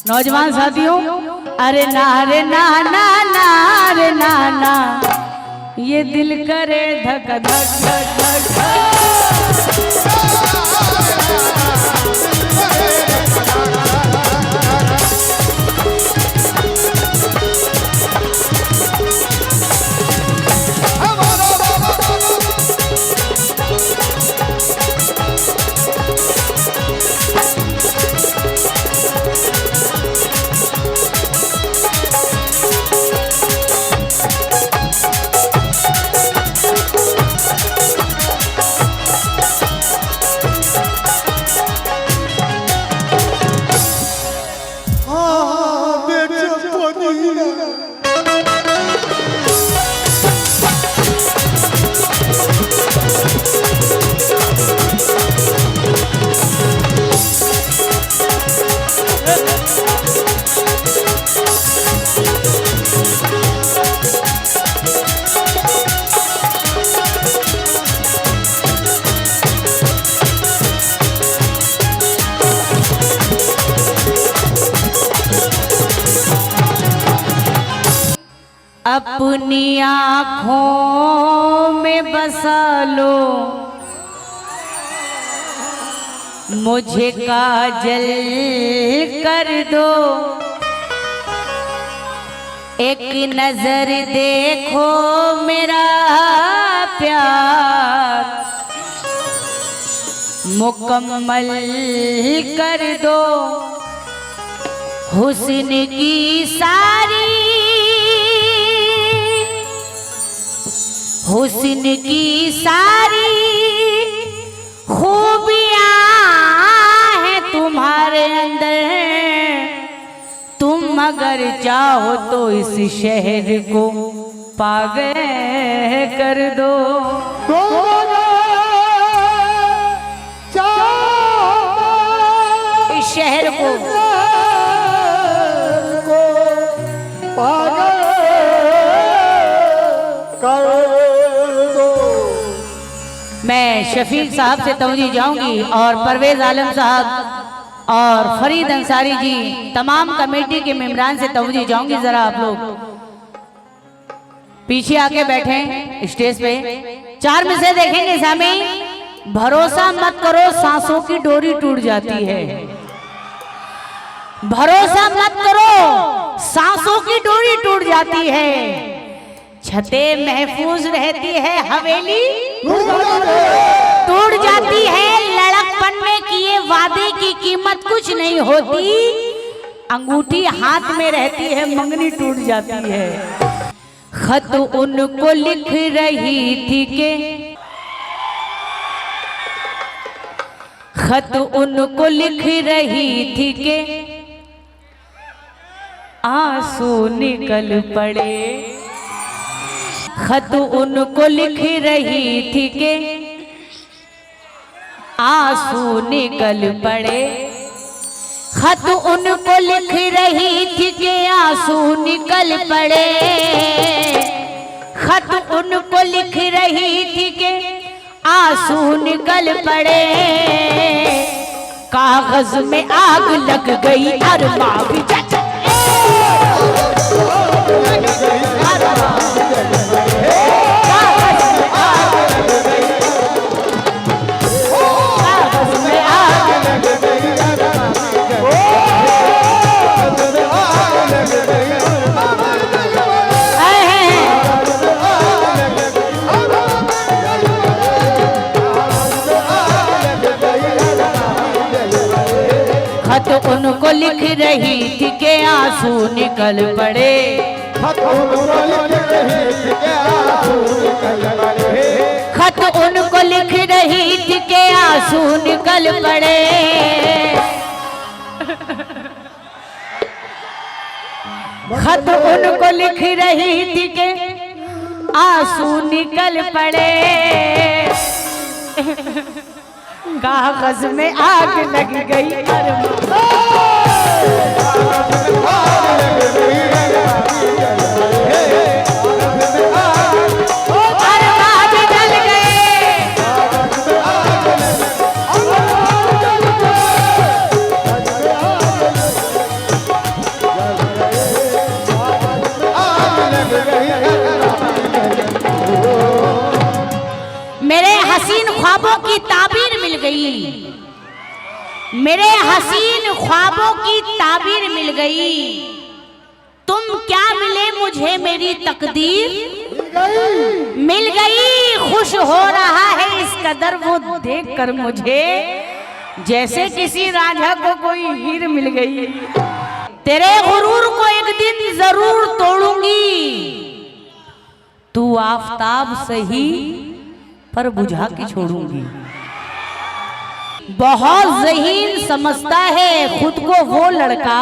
नौजवान साथियों, अरे ना रे ना ना ना रे ना ना, ये दिल करे धक धक धक धक धक। अपनी आँखों में बसा लो, मुझे काजल कर दो, एक नजर देखो मेरा प्यार मुकम्मल कर दो, हुस्न की सारी हुस्न की सारी खूबियां हैं तुम्हारे अंदर, तुम अगर चाहो तो इस शहर को पागल कर दो। इस शहर को पागल कर दो। मैं शफीक साहब से तवज्जो जाऊंगी और परवेज आलम साहब और फरीद अंसारी जी तमाम कमेटी के मेंबरान से तवज्जो जाऊंगी। जरा आप लोग पीछे आके बैठे स्टेज पे। 4 में से देखेंगे सामी, भरोसा मत करो सांसों की डोरी टूट जाती है, भरोसा मत करो सांसों की डोरी टूट जाती है, छतें महफूज रहती है हवेली टूट जाती है, लड़कपन में किए वादे की कीमत कुछ नहीं होती, अंगूठी हाथ में रहती है मंगनी टूट जाती है। खत उनको लिख रही थी के खत उनको लिख रही थी के आंसू निकल पड़े, खत उनको लिख रही थी के आंसू निकल पड़े, खत उनको लिख रही थी के आंसू निकल पड़े, खत उनको लिख रही थी के आंसू निकल पड़े, कागज में आग लग गई अरमा भी खत उनको लिख रही थी के आंसू निकल पड़े, खत उनको लिख रही थी के आंसू निकल पड़े, खत उनको लिख रही थी के आंसू निकल पड़े, खत उनको लिख रही थी के आंसू निकल पड़े, कागज में आग लग गई मेरे हसीन ख्वाबों की ताबीर मिल गई, तुम क्या मिले मुझे मेरी तकदीर मिल गई। खुश हो रहा है इस कदर वो देखकर मुझे, जैसे किसी राजा को कोई हीर मिल गई। तेरे गुरूर को एक दिन जरूर तोड़ूंगी, तू आफताब सही पर बुझा के छोड़ूंगी। बहुत ज़हीन समझता है खुद को वो लड़का,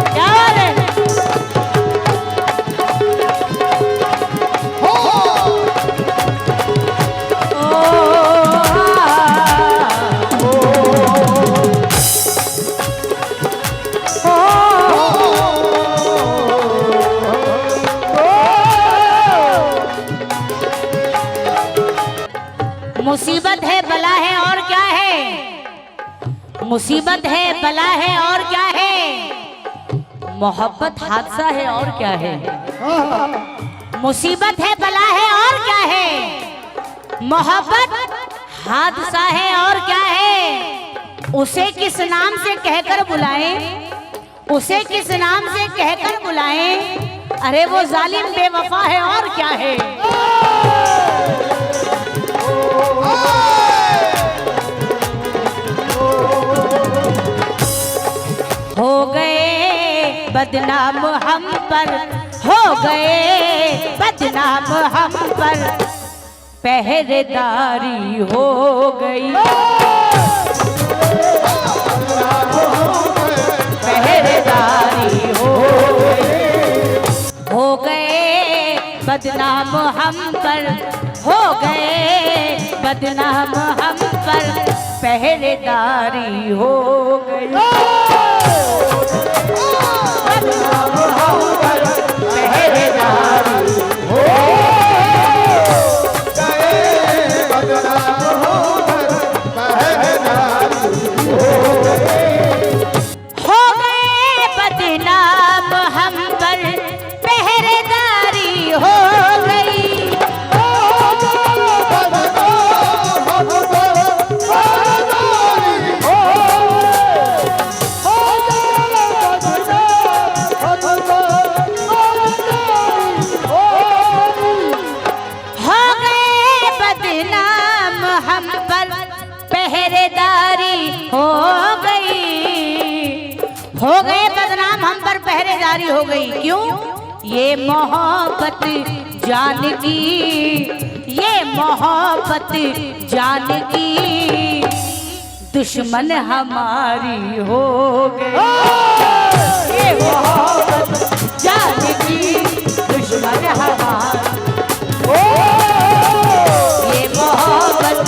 क्या बात है। मुसीबत है बला है और क्या है, मुसीबत है बला है और क्या है, मोहब्बत हादसा है और क्या है। मुसीबत है बला है और क्या है, मोहब्बत हादसा है और क्या है। उसे किस नाम से कहकर बुलाएं, उसे किस नाम से कहकर बुलाएं, अरे वो जालिम बेवफा है और क्या है। हो गए बदनाम हम पर, हो गए बदनाम हम पर, पहरेदारी हो गई, पहरेदारी हो गए बदनाम हम पर, हो गए बदनाम हम पर, पहरेदारी हो गई, बदनाम हम पर, पहरेदारी हो गए, बदनाम हम पर, पहरेदारी हो गए, बदनाम हम पर, पहरेदारी हो गई। पहरेदारी हो गई, हो गए बदनाम हम पर, पहरेदारी हो गई। क्यों? ये मोहब्बत जान की, ये मोहब्बत जान की, दुश्मन हमारी हो गई। ये मोहब्बत जान की, दुश्मन हमारी, ये मोहब्बत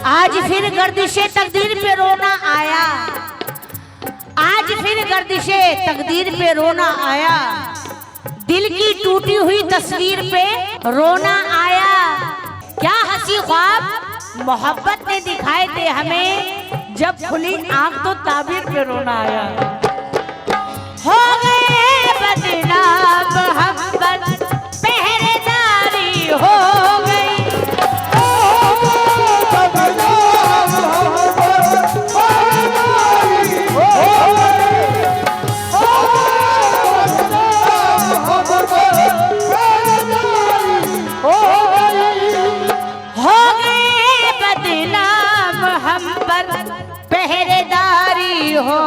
आज फिर गर्दिशे तकदीर पे रोना आया, आज फिर गर्दिशे तकदीर पे रोना आया, दिल की टूटी हुई तस्वीर पे रोना आया। क्या हंसी ख्वाब मोहब्बत ने दिखाए थे हमें, जब खुली आंख तो ताबीर पे रोना आया। हो गए बदनाम हम पर, पहरेदारी हो गई, पहरेदारी हो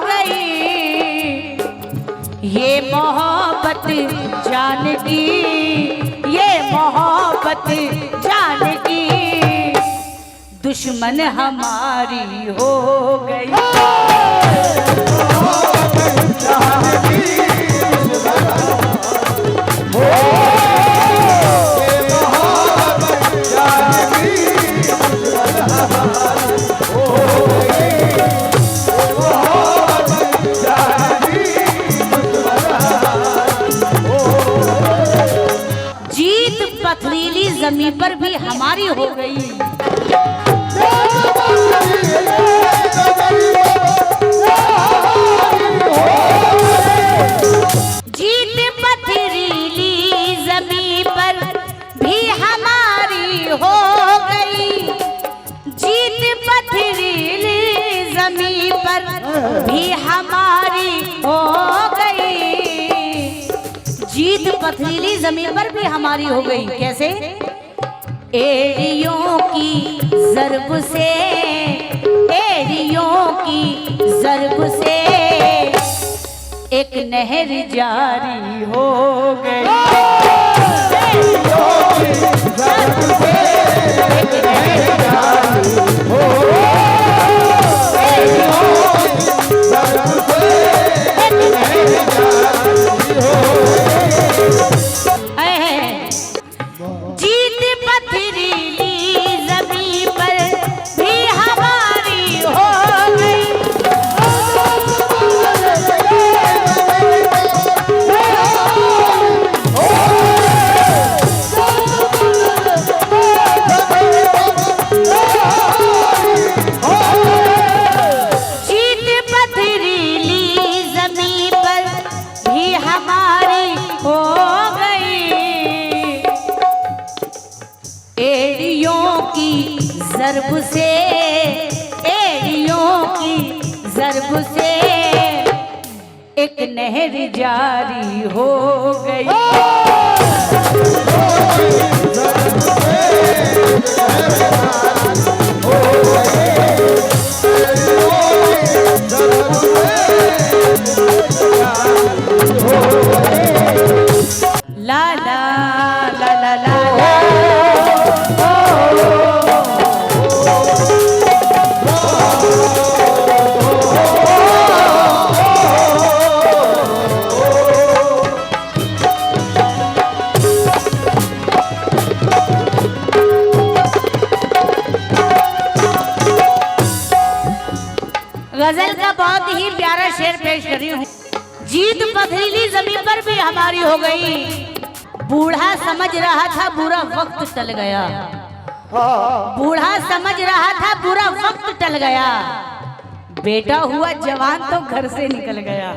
गई। ये मोहब्बत जान की, ये मोहब्बत जान की, दुश्मन हमारी हो गई। पथरीली जमीन पर भी हमारी हो गई। भी हमारी हो गई, जीत पथरीली जमीन पर भी हमारी हो गई। कैसे? एड़ियों की ज़र्ब से, एड़ियों की ज़र्ब से एक नहर जारी हो गई। एड़ियों की ज़र्ब से एक नहर जारी हो गई। एड़ियों की ज़र्ब से एक नहर जारी हो गई। जीत पथरीली ज़मीन पर भी हमारी हो गई। जीत पथरीली ज़मीन पर भी हमारी हो गई। एड़ियों की ज़र्ब से, एड़ियों की ज़र्ब से एक नहर जारी हो गई। ला ला ला ला ला ला। गजल का बहुत ही प्यारा शेर पेश करी हूँ। जीत पथरीली जमीन पर भी हमारी हो गई। बूढ़ा समझ रहा था बुरा वक्त टल गया, बूढ़ा समझ रहा था बुरा वक्त टल गया, बेटा हुआ जवान तो घर से निकल गया।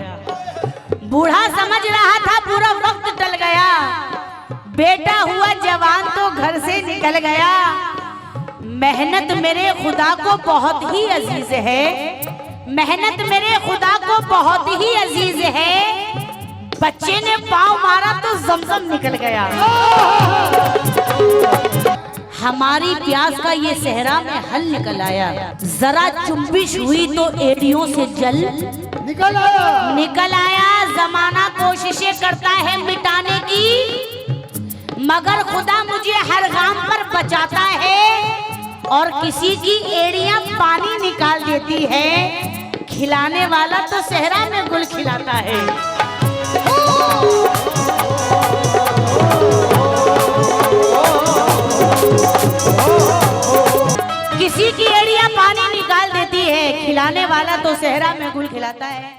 बूढ़ा समझ रहा था बुरा वक्त टल गया, बेटा हुआ जवान तो घर से निकल गया। मेहनत मेरे खुदा को बहुत ही अजीज है, मेहनत मेरे खुदा को बहुत ही अजीज है। बच्चे ने पाँव मारा तो जमजम निकल गया। हमारी प्यास का ये सहरा में हल निकल आया। जरा चुम्बिश हुई तो एड़ियों से जल निकल आया, निकल आया। जमाना कोशिशें करता है मिटाने की, मगर खुदा मुझे हर गाम पर बचाता है। और किसी की एड़ियां पानी निकाल देती है, खिलाने वाला तो सहरा में गुल खिलाता है। किसी की एड़ियां पानी निकाल देती है, खिलाने वाला तो सहरा में गुल खिलाता है।